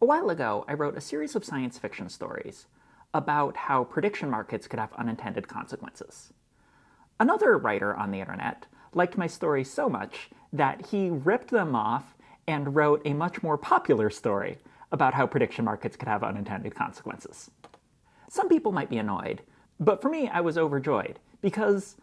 A while ago, I wrote a series of science fiction stories about how prediction markets could have unintended consequences. Another writer on the internet liked my stories so much that he ripped them off and wrote a much more popular story about how prediction markets could have unintended consequences. Some people might be annoyed, but for me, I was overjoyed, because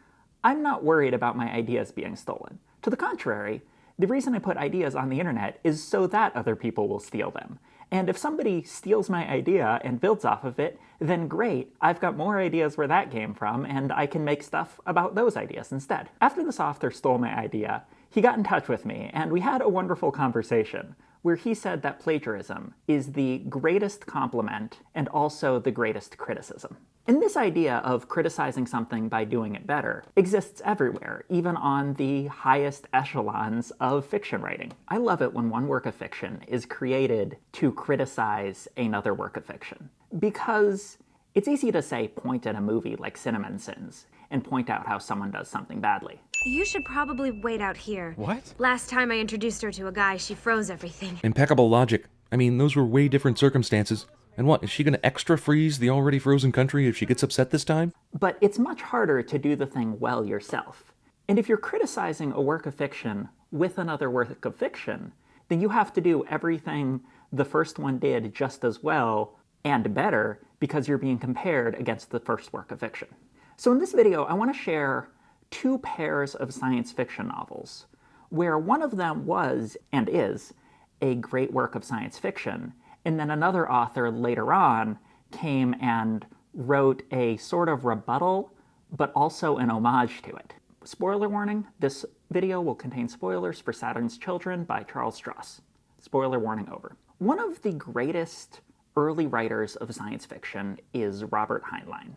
I'm not worried about my ideas being stolen. To the contrary, the reason I put ideas on the internet is so that other people will steal them. And if somebody steals my idea and builds off of it, then great, I've got more ideas where that came from, and I can make stuff about those ideas instead. After this author stole my idea, he got in touch with me, and we had a wonderful conversation where he said that plagiarism is the greatest compliment and also the greatest criticism. And this idea of criticizing something by doing it better exists everywhere, even on the highest echelons of fiction writing. I love it when one work of fiction is created to criticize another work of fiction, because it's easy to say point at a movie like Cinnamon Sins and point out how someone does something badly. You should probably wait out here. What? Last time I introduced her to a guy, she froze everything. Impeccable logic. I mean, those were way different circumstances. And what, is she gonna extra freeze the already frozen country if she gets upset this time? But it's much harder to do the thing well yourself. And if you're criticizing a work of fiction with another work of fiction, then you have to do everything the first one did just as well and better, because you're being compared against the first work of fiction. So in this video, I want to share two pairs of science fiction novels, where one of them was, and is, a great work of science fiction, and then another author later on came and wrote a sort of rebuttal, but also an homage to it. Spoiler warning, this video will contain spoilers for Saturn's Children by Charles Stross. Spoiler warning over. One of the greatest early writers of science fiction is Robert Heinlein,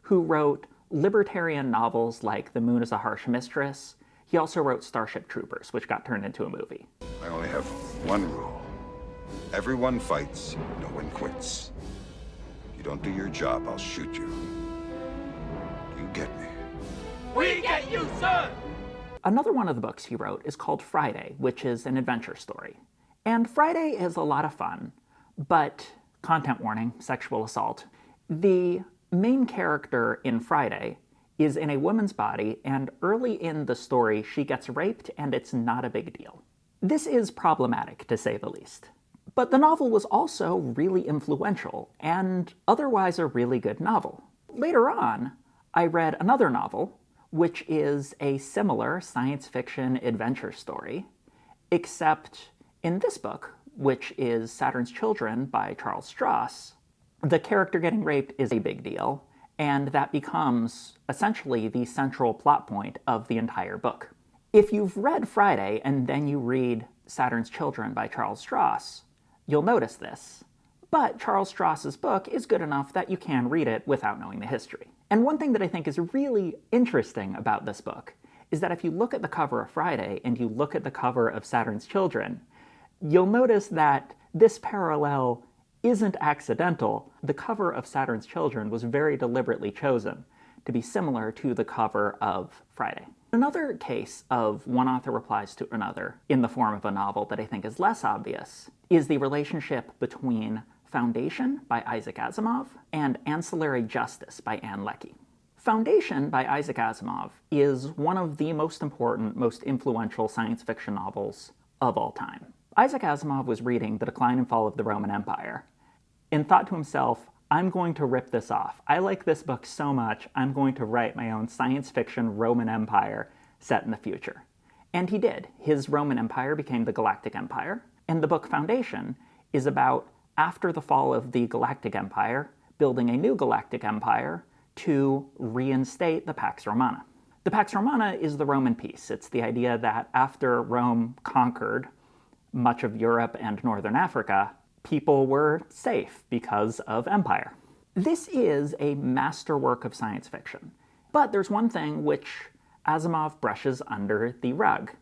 who wrote libertarian novels like The Moon is a Harsh Mistress. He also wrote Starship Troopers, which got turned into a movie. I only have one rule. Everyone fights, no one quits. You don't do your job, I'll shoot you. You get me? We get you, sir! Another one of the books he wrote is called Friday, which is an adventure story. And Friday is a lot of fun, but, content warning, sexual assault. The main character in Friday is in a woman's body, and early in the story she gets raped, and it's not a big deal. This is problematic, to say the least. But the novel was also really influential, and otherwise a really good novel. Later on, I read another novel, which is a similar science fiction adventure story, except in this book, which is Saturn's Children by Charles Stross, the character getting raped is a big deal, and that becomes essentially the central plot point of the entire book. If you've read Friday and then you read Saturn's Children by Charles Stross, you'll notice this. But Charles Stross's book is good enough that you can read it without knowing the history. And one thing that I think is really interesting about this book is that if you look at the cover of Friday and you look at the cover of Saturn's Children, you'll notice that this parallel isn't accidental. The cover of Saturn's Children was very deliberately chosen to be similar to the cover of Friday. Another case of one author replies to another in the form of a novel that I think is less obvious is the relationship between Foundation by Isaac Asimov and Ancillary Justice by Ann Leckie. Foundation by Isaac Asimov is one of the most important, most influential science fiction novels of all time. Isaac Asimov was reading The Decline and Fall of the Roman Empire and thought to himself, I'm going to rip this off. I like this book so much, I'm going to write my own science fiction Roman Empire set in the future. And he did. His Roman Empire became the Galactic Empire, and the book Foundation is about, after the fall of the Galactic Empire, building a new Galactic Empire to reinstate the Pax Romana. The Pax Romana is the Roman peace. It's the idea that after Rome conquered much of Europe and northern Africa, people were safe because of empire. This is a masterwork of science fiction. But there's one thing which Asimov brushes under the rug,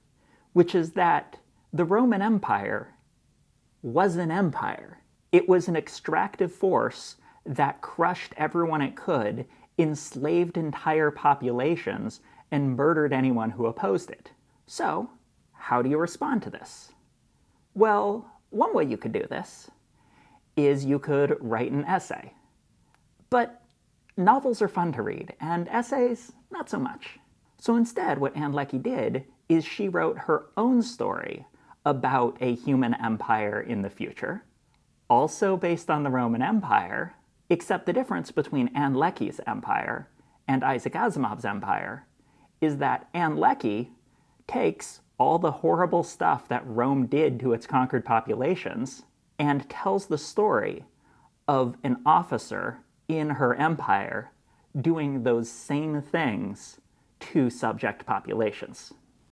which is that the Roman Empire was an empire. It was an extractive force that crushed everyone it could, enslaved entire populations, and murdered anyone who opposed it. So, how do you respond to this? Well, one way you could do this is you could write an essay. But novels are fun to read, and essays, not so much. So instead, what Ann Leckie did is she wrote her own story about a human empire in the future, also based on the Roman Empire, except the difference between Ann Leckie's empire and Isaac Asimov's empire is that Ann Leckie takes all the horrible stuff that Rome did to its conquered populations and tells the story of an officer in her empire doing those same things to subject populations.